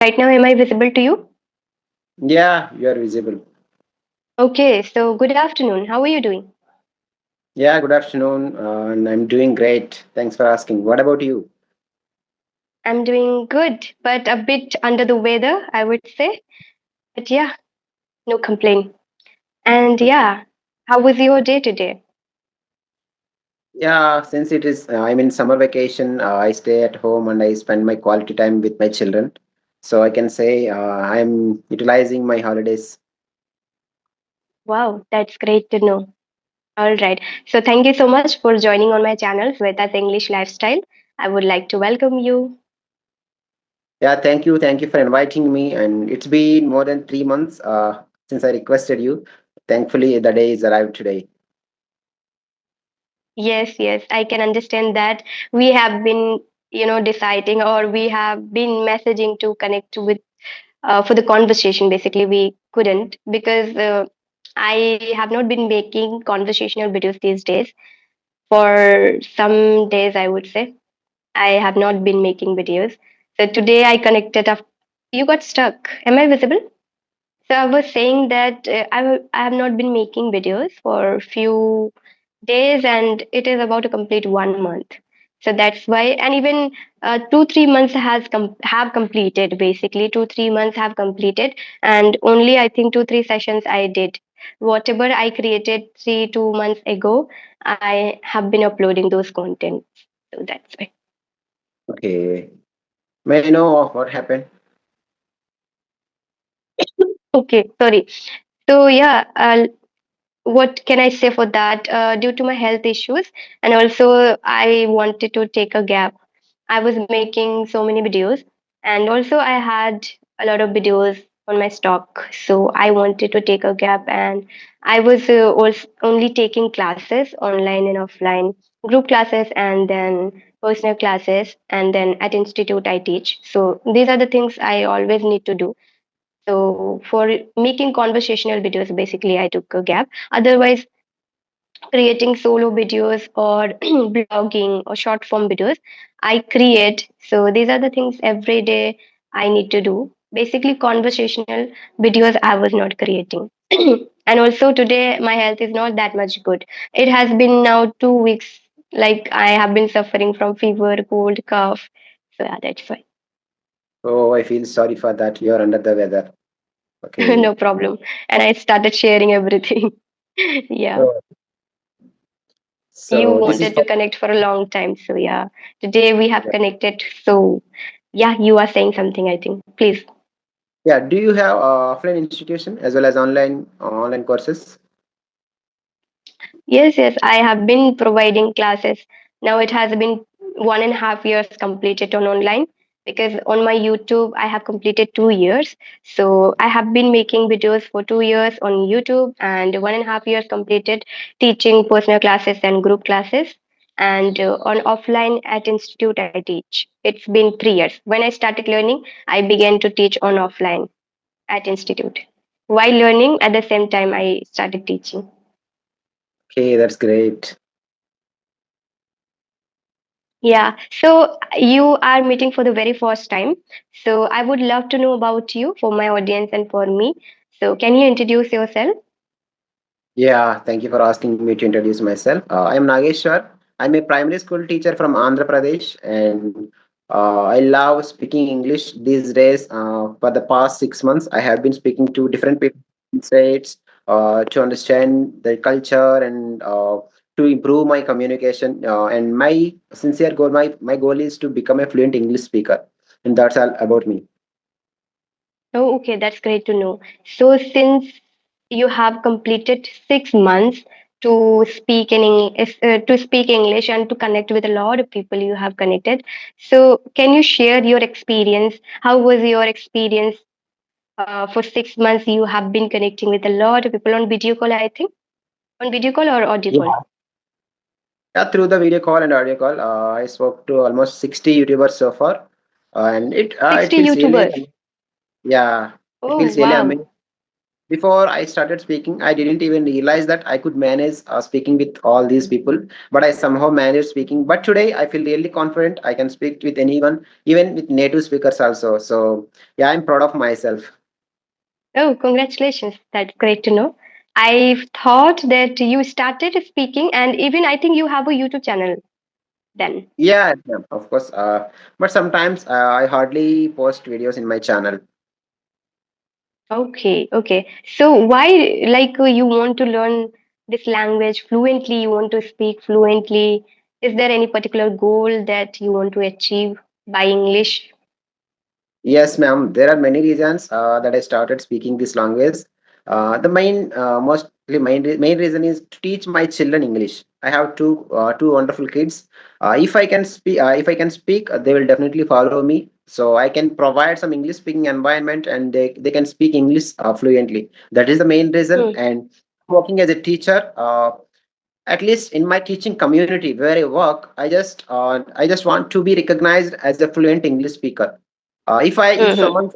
Right now, am I visible to you? Yeah, you are visible. Okay, so good afternoon. How are you doing? Yeah, good afternoon. And I'm doing great. Thanks for asking. What about you? I'm doing good, but a bit under the weather, I would say. But yeah, no complaint. And Okay. yeah, how was your day today? Yeah, since I'm in summer vacation, I stay at home and I spend my quality time with my children. So I can say I'm utilizing my holidays. Wow, that's great to know. All right. So thank you so much for joining on my channel, Swetas English Lifestyle. I would like to welcome you. Yeah, thank you. Thank you for inviting me. And it's been more than 3 months since I requested you. Thankfully, the day is arrived today. Yes, yes, I can understand that. We have been, deciding or we have been messaging to connect with for the conversation. Basically, we couldn't because I have not been making conversational videos these days. For some days, I would say I have not been making videos. So today I connected up. You got stuck. Am I visible? So I was saying that I have not been making videos for few days, and it is about to complete 1 month. So that's why, and even 2 3 months have completed. Basically, 2 3 months have completed, and only I think 2 3 sessions I did. Whatever I created 3 2 months ago, I have been uploading those contents. So that's why. Okay. May I know what happened? Okay, sorry. So yeah, what can I say for that? Due to my health issues, and also I wanted to take a gap. I was making so many videos, and also I had a lot of videos on my stock. So I wanted to take a gap, and I was also only taking classes online and offline, group classes, and then personal classes, and then at institute I teach. So these are the things I always need to do. So for making conversational videos, basically I took a gap. Otherwise, creating solo videos or blogging or short form videos I create. So these are the things every day I need to do. Basically, conversational videos I was not creating. And also today my health is not that much good. It has been now 2 weeks, like I have been suffering from fever, cold, cough. So yeah, that's why. Oh, I feel sorry for that. You're under the weather. Okay. No problem. And I started sharing everything. Yeah. So, You so this is wanted for, to connect for a long time. So yeah, today we have connected. So yeah, you are saying something, I think. Please. yeah. Do you have offline institution as well as online courses? Yes, yes, I have been providing classes. Now it has been 1.5 years completed on online, because on my YouTube I have completed 2 years. So I have been making videos for 2 years on YouTube, and 1.5 years completed teaching personal classes and group classes. And on offline at institute I teach. It's been 3 years. When I started learning, I began to teach on offline at institute. While learning, at the same time I started teaching. Okay, that's great. Yeah, so you are meeting for the very first time. So I would love to know about you for my audience and for me. So can you introduce yourself? Yeah, thank you for asking me to introduce myself. I am Nageshwar. I'm a primary school teacher from Andhra Pradesh, and I love speaking English these days. For the past 6 months, I have been speaking to different people in states to understand their culture and to improve my communication. And my sincere goal, my goal is to become a fluent English speaker, and that's all about me. Oh, okay, that's great to know. So since you have completed 6 months to speak to speak English and to connect with a lot of people you have connected. So can you share your experience? How was your experience for 6 months? You have been connecting with a lot of people on video call, I think, on video call or audio call. Yeah. Yeah, through the video call and audio call, I spoke to almost 60 YouTubers so far, and it 60 feels really YouTubers. yeah, it Oh, feels really wow. amazing. before I started speaking, I didn't even realize that I could manage speaking with all these people, but I somehow managed speaking. But today I feel really confident. I can speak with anyone, even with native speakers also. So yeah, I'm proud of myself. Oh, congratulations. That's great to know. I thought that you started speaking, and even I think you have a YouTube channel then. Yeah, yeah, of course. But sometimes I hardly post videos in my channel. Okay, okay. So why, like, you want to learn this language fluently? You want to speak fluently? Is there any particular goal that you want to achieve by English? Yes, ma'am. There are many reasons that I started speaking this language. The mostly main reason is to teach my children English. I have two wonderful kids. If I can speak, they will definitely follow me. So I can provide some English speaking environment, and they can speak English fluently. That is the main reason. Hmm. And working as a teacher, at least in my teaching community where I work, I just want to be recognized as a fluent English speaker. If Mm-hmm. someone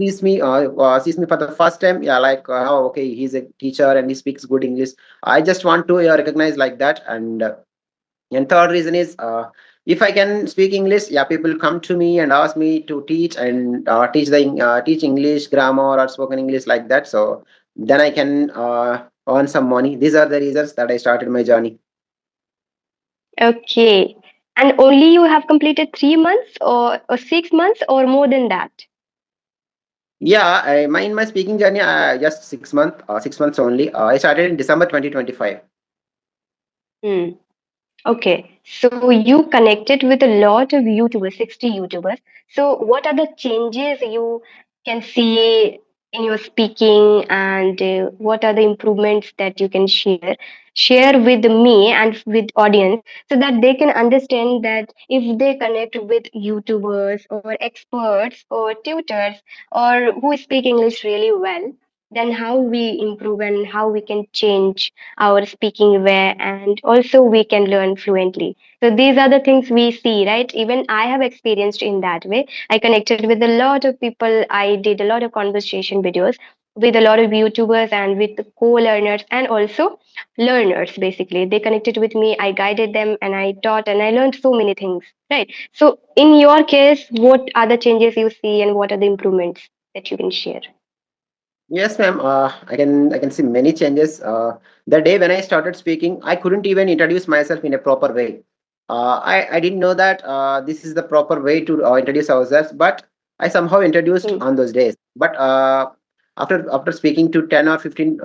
sees me for the first time, yeah, like oh, okay, he's a teacher and he speaks good English. I just want to recognize like that. And third reason is if I can speak English, yeah, people come to me and ask me to teach and teach English grammar or spoken English like that. So then I can earn some money. These are the reasons that I started my journey. Okay. And only you have completed 3 months or 6 months or more than that? Yeah, in my speaking journey, just 6 months, 6 months only. I started in December 2025. Hmm. Okay, so you connected with a lot of YouTubers, 60 YouTubers. So, what are the changes you can see in your speaking, and what are the improvements that you can share with me and with audience, so that they can understand that if they connect with YouTubers or experts or tutors or who speak English really well, then how we improve and how we can change our speaking way, and also we can learn fluently. So these are the things we see, right? Even I have experienced in that way. I connected with a lot of people. I did a lot of conversation videos with a lot of YouTubers and with co-learners and also learners. Basically, they connected with me. I guided them and I taught and I learned so many things, right? So in your case, what are the changes you see and what are the improvements that you can share? Yes, ma'am. I can see many changes. The day when I started speaking, I couldn't even introduce myself in a proper way. I didn't know that this is the proper way to introduce ourselves, but I somehow introduced Hmm. on those days. But after speaking to 10 or 15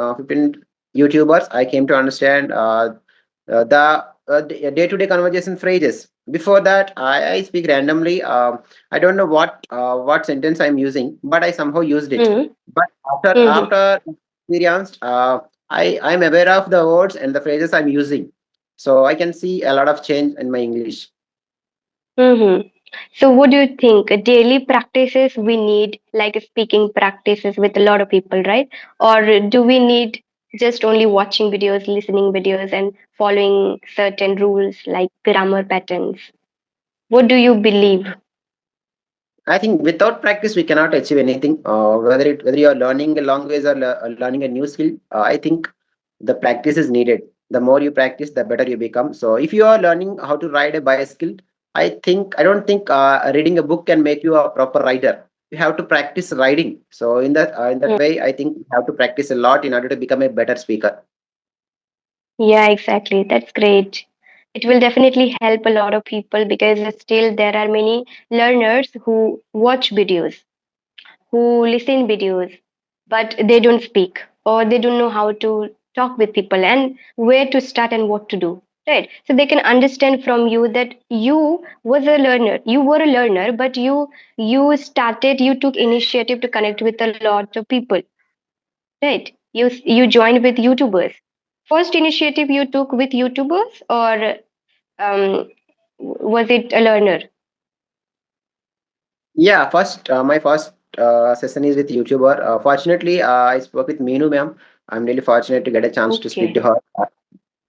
YouTubers, I came to understand the day-to-day conversation phrases. Before that, I speak randomly. I don't know what sentence I'm using, but I somehow used it. Hmm. But Hmm. after experienced, I'm aware of the words and the phrases I'm using, so I can see a lot of change in my English. Mm-hmm. So, what do you think? Daily practices we need, like speaking practices with a lot of people, right? Or do we need just only watching videos, listening videos, and following certain rules like grammar patterns? What do you believe? I think without practice we cannot achieve anything. Whether you are learning a language or learning a new skill, I think the practice is needed. The more you practice, the better you become. So if you are learning how to ride a bicycle, I don't think reading a book can make you a proper rider. You have to practice riding. So in that Mm. way, I think you have to practice a lot in order to become a better speaker. Yeah, exactly. That's great. It will definitely help a lot of people because still there are many learners who watch videos, who listen videos, but they don't speak or they don't know how to talk with people and where to start and what to do, right? So they can understand from you that you were a learner, but you took initiative to connect with a lot of people, right? You joined with YouTubers. First initiative you took with YouTubers, or was it a learner? Yeah, my first session is with YouTuber. Fortunately, I spoke with Meenu ma'am. I'm really fortunate to get a chance to speak to Okay. her.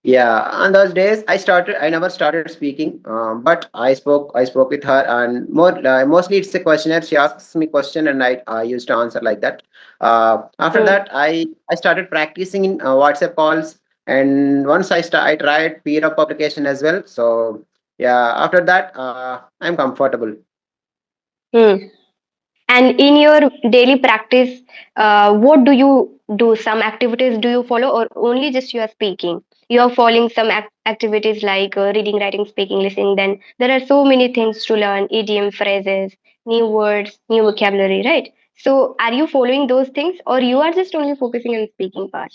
Yeah, on those days I never started speaking, but I spoke with her, and mostly it's a questionnaire. She asks me question, and I used to answer like that. After Hmm. that, I started practicing in WhatsApp calls, and once I tried peer up application as well. So yeah, after that, I'm comfortable. Hmm. And in your daily practice, what do you do? Some activities do you follow, or only just you are speaking? You are following some activities like reading, writing, speaking, listening. Then there are so many things to learn: idiom, phrases, new words, new vocabulary, right? So, are you following those things, or you are just only focusing on speaking part?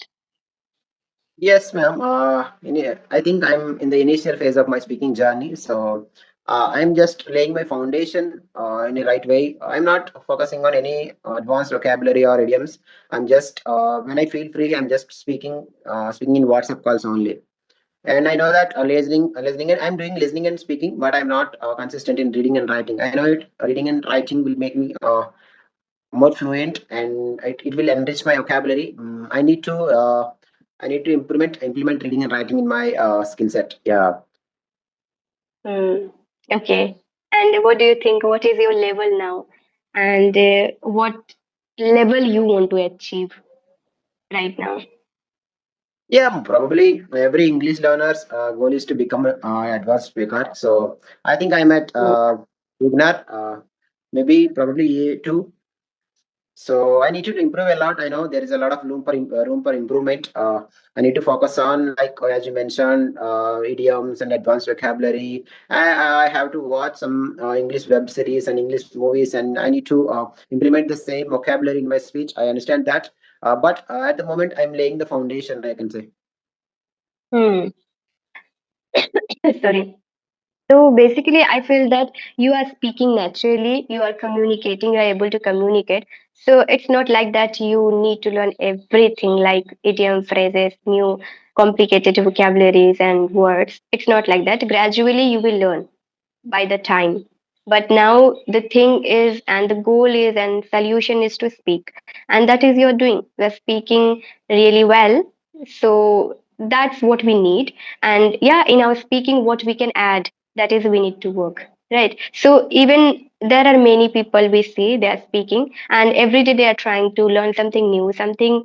Yes, ma'am. I think I'm in the initial phase of my speaking journey, so I'm just laying my foundation in the right way. I'm not focusing on any advanced vocabulary or idioms. I'm just when I feel free, I'm just speaking in WhatsApp calls only. And I know that listening, and I'm doing listening and speaking, but I'm not consistent in reading and writing. I know it. Reading and writing will make me more fluent, and it will enrich my vocabulary. I need to implement reading and writing in my skill set. Yeah. Hmm. Okay. And what do you think? What is your level now? And what level you want to achieve right now? Yeah, probably every English learner's goal is to become an advanced speaker. So I think I'm at beginner, maybe probably A2. So I need to improve a lot. I know there is a lot of room for improvement. I need to focus on, like as you mentioned, idioms and advanced vocabulary. I have to watch some English web series and English movies, and I need to implement the same vocabulary in my speech. I understand that, but at the moment I'm laying the foundation, I can say. Hmm. Sorry. So basically, I feel that you are speaking naturally, you are communicating, you are able to communicate. So it's not like that you need to learn everything like idiom, phrases, new complicated vocabularies and words. It's not like that. Gradually, you will learn by the time. But now the thing is, and the goal is, and solution is to speak, and that is you're doing. We're speaking really well, so that's what we need. And yeah, in our speaking, what we can add, that is we need to work, right? So even there are many people we see they are speaking, and every day they are trying to learn something new, something.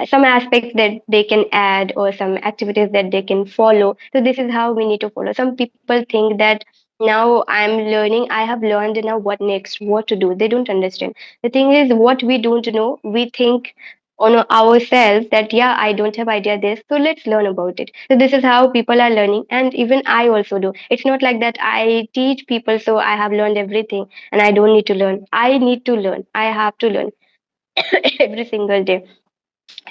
Some aspects that they can add or some activities that they can follow. So this is how we need to follow. Some people think that now I'm learning, I have learned, now what next, what to do, they don't understand. The thing is, what we don't know, we think on ourselves that yeah, I don't have idea this, so let's learn about it. So this is how people are learning, and even I also do. It's not like that I teach people so I have learned everything and I don't need to learn. I need to learn, I have to learn every single day.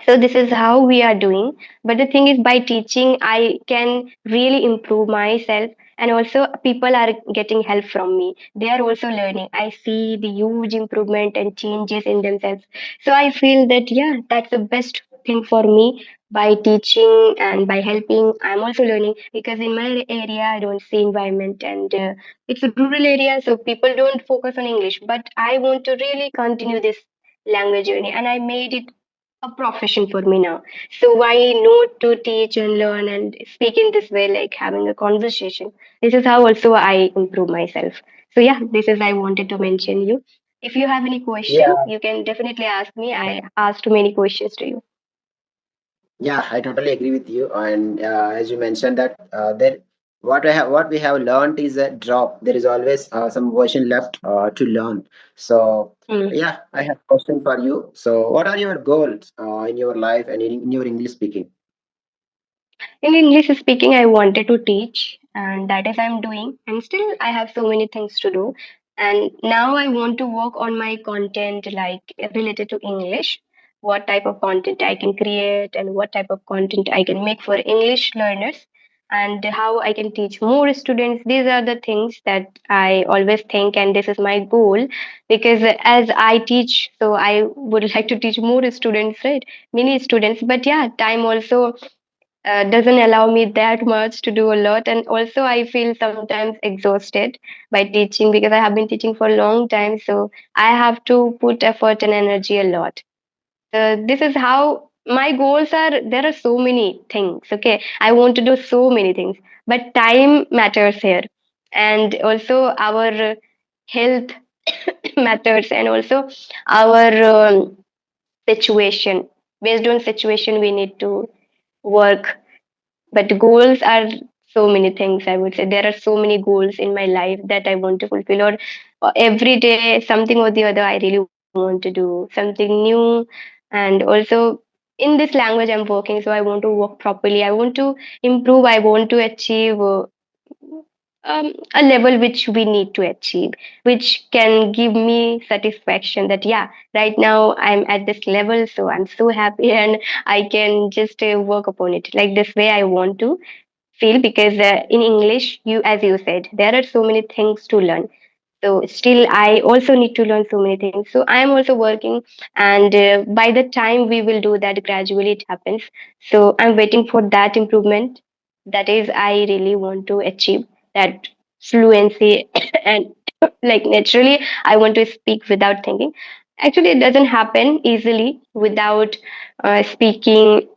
So this is how we are doing. But the thing is, by teaching I can really improve myself, and also people are getting help from me, they are also learning. I see the huge improvement and changes in themselves. So I feel that yeah, that's the best thing for me. By teaching and by helping, I'm also learning, because in my area I don't see environment, and it's a rural area, so people don't focus on English. But I want to really continue this language journey, and I made it a profession for me now. So why not to teach and learn and speak in this way, like having a conversation? This is how also I improve myself. So yeah, this is I wanted to mention you. If you have any question, Yeah. you can definitely ask me. I asked many questions to you. Yeah, I totally agree with you. And as you mentioned that there, what we have learned is a drop. There is always some version left to learn. So Hmm. yeah, I have a question for you. So what are your goals in your life and in your English speaking? In English speaking, I wanted to teach, and that is I'm doing. And still, I have so many things to do. And now I want to work on my content, like related to English. What type of content I can create, and what type of content I can make for English learners, and how I can teach more students. These are the things that I always think, and this is my goal. Because as I teach, so I would like to teach more students, right? Many students. But yeah, time also doesn't allow me that much to do a lot, and also I feel sometimes exhausted by teaching, because I have been teaching for a long time, so I have to put effort and energy a lot. This is how my goals are, there are so many things. Okay, I want to do so many things, but time matters here, and also our health matters, and also our situation. Based on situation, we need to work. But goals are so many things, I would say. There are so many goals in my life that I want to fulfill, or every day something or the other I really want to do something new. And also in this language I'm working, so I want to work properly, I want to improve, I want to achieve a level which we need to achieve, which can give me satisfaction that yeah, right now I'm at this level, so I'm so happy and I can just work upon it like this way I want to feel. Because in English, you, as you said, there are so many things to learn, so still I also need to learn so many things, so I am also working. And by the time we will do that, gradually it happens. So I'm waiting for that improvement. That is, I really want to achieve that fluency and like naturally I want to speak without thinking. Actually it doesn't happen easily without speaking,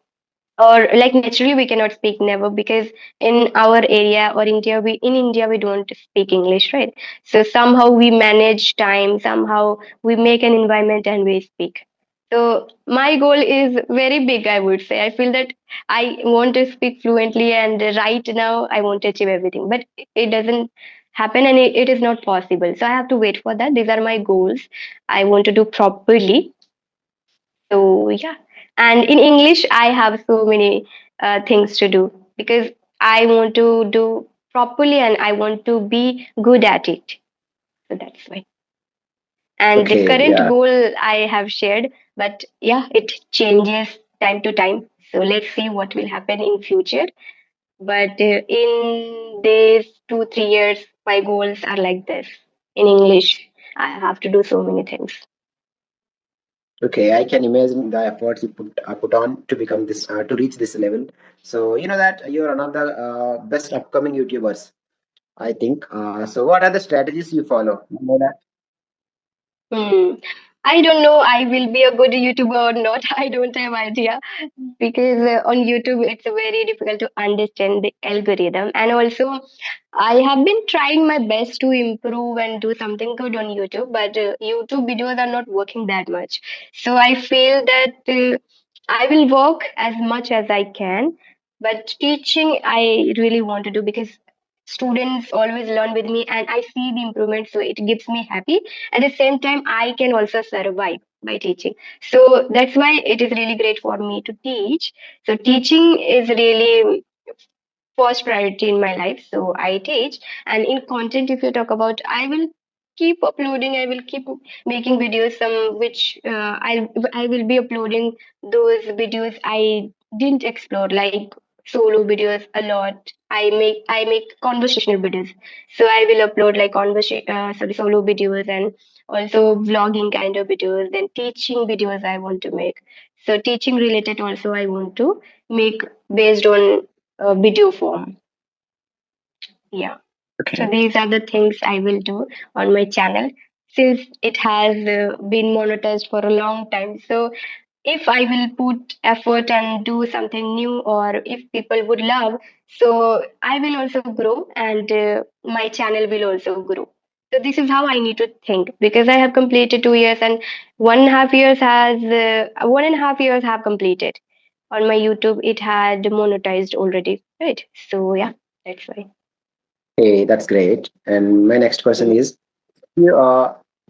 or like naturally we cannot speak, never, because in our area or India, we in India we don't speak English, right? So somehow we manage time, somehow we make an environment and we speak. So my goal is very big, I would say. I feel that I want to speak fluently, and right now I want to achieve everything, but it doesn't happen, and it is not possible, so I have to wait for that. These are my goals. I want to do properly. So yeah, and in English, I have so many things to do, because I want to do properly and I want to be good at it. So that's why. And the Okay, current yeah. goal I have shared, but yeah, it changes time to time. So let's see what will happen in future. But in these 2 3 years, my goals are like this. In English, I have to do so many things. Okay, I can imagine the efforts you put on to become this to reach this level. So you know that you're one of the best upcoming YouTubers, I think. So what are the strategies you follow? You know that? Hmm. I don't know I will be a good YouTuber or not. I don't have idea, because on YouTube it's very difficult to understand the algorithm, and also I have been trying my best to improve and do something good on YouTube, but YouTube videos are not working that much. So I feel that I will work as much as I can, but teaching I really want to do, because students always learn with me and I see the improvement, so it gives me happy. At the same time, I can also survive by teaching. So that's why it is really great for me to teach. So teaching is really first priority in my life. So I teach. And in content, if you talk about, I will keep uploading. I will keep making videos. Some which I will be uploading those videos I didn't explore, like solo videos a lot. I make conversational videos. So I will upload like solo videos, and also vlogging kind of videos. Then teaching videos I want to make. So teaching related also I want to make based on video form. Yeah. So Okay. these are the things I will do on my channel, since it has been monetized for a long time. So if I will put effort and do something new, or if people would love, so I will also grow, and my channel will also grow. So this is how I need to think, because I have completed 2 years, and 1.5 years has 1.5 years have completed on my YouTube. It had monetized already, right? So yeah, that's why. Hey, that's great. And my next question Mm. is, you,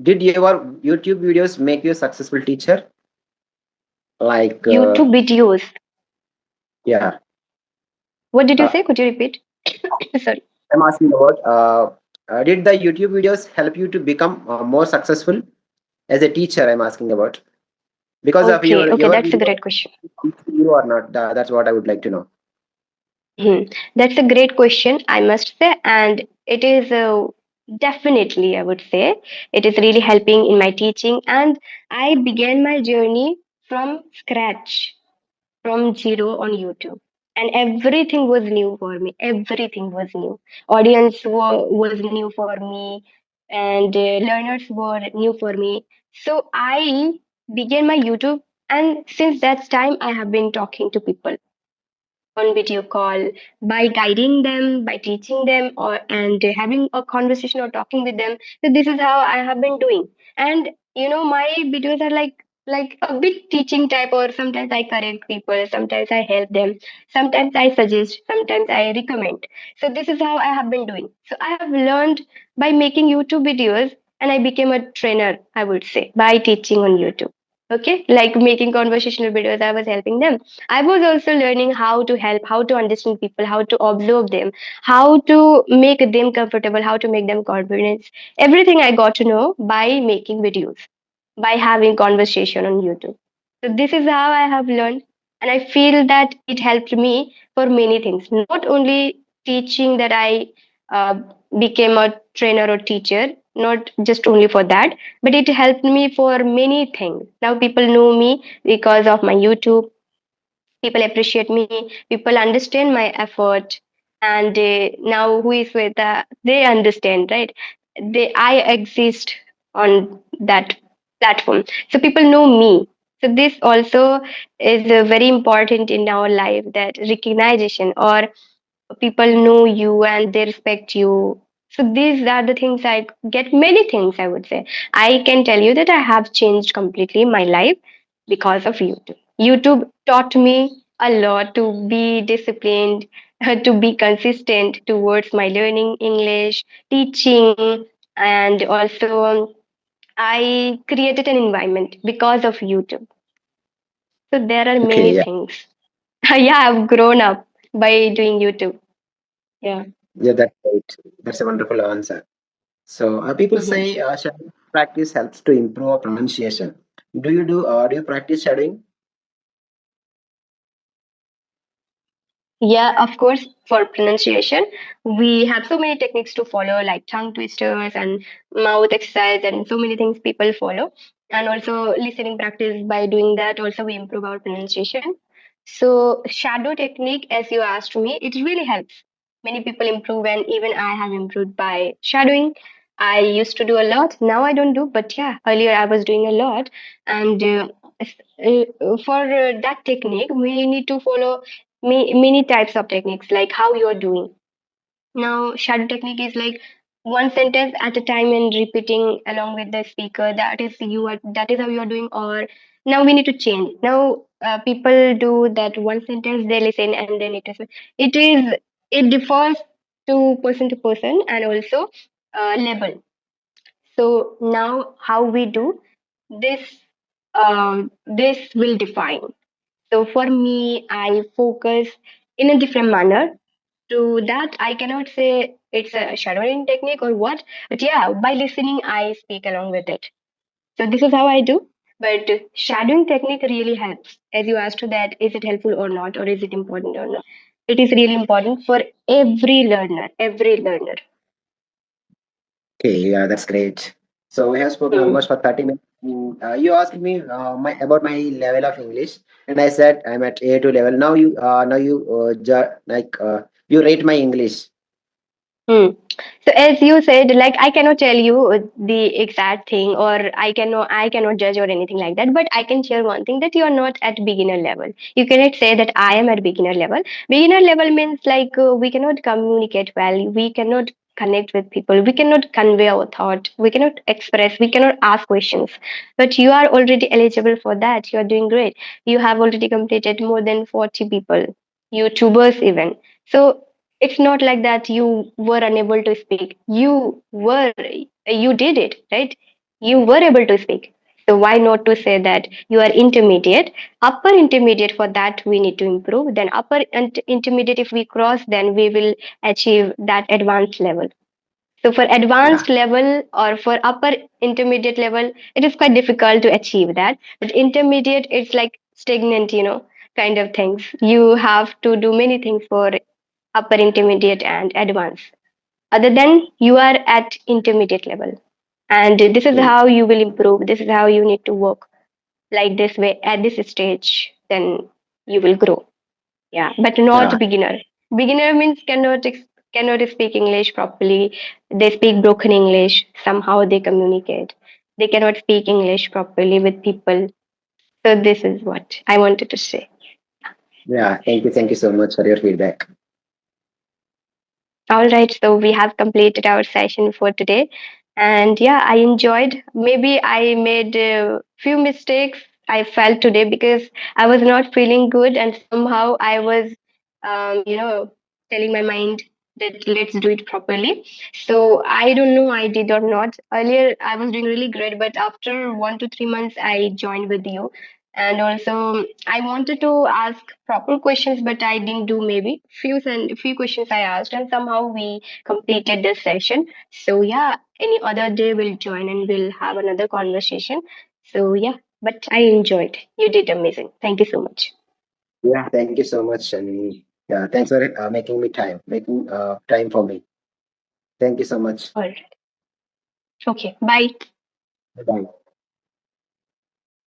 did your YouTube videos make you a successful teacher? Like, YouTube videos. yeah, What did you uh, say? Could you repeat? Sorry. I'm asking about, did the YouTube videos help you to become more successful as a teacher? I'm asking about because of Okay, okay, your that's a video, great question. you or not. That's what I would like to know. Hmm. That's a great question, I must say, and it is definitely, I would say, it is really helping in my teaching. And I began my journey from scratch, from zero on YouTube. And everything was new for me. Everything was new. Was new for me, and learners were new for me. So I began my YouTube. And since that time, I have been talking to people on video call by guiding them, by teaching them, or and having a conversation or talking with them. So this is how I have been doing. And my videos are like a bit teaching type, or sometimes I correct people, sometimes I help them, sometimes I suggest, sometimes I recommend. So this is how I have been doing. So I have learned by making YouTube videos, and I became a trainer, I would say, by teaching on YouTube. Okay, like making conversational videos, I was helping them. I was also learning how to help, how to understand people, how to observe them, how to make them comfortable, how to make them confident. Everything I got to know by making videos, by having conversation on YouTube. So this is how I have learned, and I feel that it helped me for many things. Not only teaching that I uh, became a trainer or teacher, not just only for that, but it helped me for many things. Now people know me because of my YouTube. People appreciate me, people understand my effort, and now who is with they understand, right? I exist on that platform, so people know me. So this also is very important in our life, that recognition, or people know you and they respect you. So these are the things I get, many things I would say. I can tell you that I have changed completely my life because of YouTube. YouTube taught me a lot to be disciplined, to be consistent towards my learning English, teaching, and also I created an environment because of YouTube. So there are Okay, many yeah, things. Yeah, I've grown up by doing YouTube. Yeah. yeah, that's great. That's a wonderful answer. So people Mhm. say shadowing practice helps to improve our pronunciation. Do you practice shadowing? Yeah, of course, for pronunciation, we have so many techniques to follow, like tongue twisters and mouth exercise, and so many things people follow. And also, listening practice, by doing that, also we improve our pronunciation. So, shadow technique, as you asked me, it really helps. Many people improve, and even I have improved by shadowing. I used to do a lot. Now I don't do, but yeah, earlier I was doing a lot. And for that technique, we need to follow many types of techniques, like how you are doing. Now shadow technique is like one sentence at a time and repeating along with the speaker. That is how you are doing. Or now we need to change. Now people do that one sentence, they listen, and then it differs to person, and also level. So now how we do this, this will define. so for me, I focus in a different manner. To that, I cannot say it's a shadowing technique or what, but yeah, by listening, I speak along with it. So this is how I do. But shadowing technique really helps. As you asked that, is it helpful or not, or is it important or not? It is really important for every learner, every learner. Okay, yeah, that's great. So we have spoken Hmm. almost for 30 minutes. You asked me about my level of English, and I said I'm at A2 level. Now you rate my English. Hmm. So as you said, like I cannot tell you the exact thing, or I cannot judge or anything like that. But I can share one thing, that you are not at beginner level. You cannot say that I am at beginner level. Beginner level means like we cannot communicate well, we cannot connect with people, we cannot convey our thought, we cannot express, we cannot ask questions. But you are already eligible for that. You are doing great. You have already completed more than 40 people, YouTubers even. So it's not like that you were unable to speak. You did it, right? You were able to speak. So why not to say that you are intermediate? Upper intermediate, for that we need to improve. Then upper intermediate, if we cross, then we will achieve that advanced level. So for Yeah, advanced level or for upper intermediate level, it is quite difficult to achieve that. But intermediate, it's like stagnant, kind of things. You have to do many things for upper intermediate and advanced. Other than you are at intermediate level. And this is okay, how you will improve. This is how you need to work, like this way at this stage. Then you will grow. Yeah, but yeah, not beginner. Beginner means cannot speak English properly. They speak broken English. Somehow they communicate. They cannot speak English properly with people. So this is what I wanted to say. Yeah, thank you so much for your feedback. All right, so we have completed our session for today. And yeah, I enjoyed. Maybe I made a few mistakes I felt today because I was not feeling good, and somehow I was, telling my mind that let's do it properly. So I don't know I did or not. Earlier, I was doing really great, but after 1 to 3 months, I joined with you. And also, I wanted to ask proper questions, but I didn't do maybe few questions I asked, and somehow we completed this session. So yeah, any other day we'll join and we'll have another conversation. So yeah, but I enjoyed. You did amazing. Thank you so much. Yeah, thank you so much, and yeah, thanks for making time for me. Thank you so much. All right. Okay. Bye. Bye.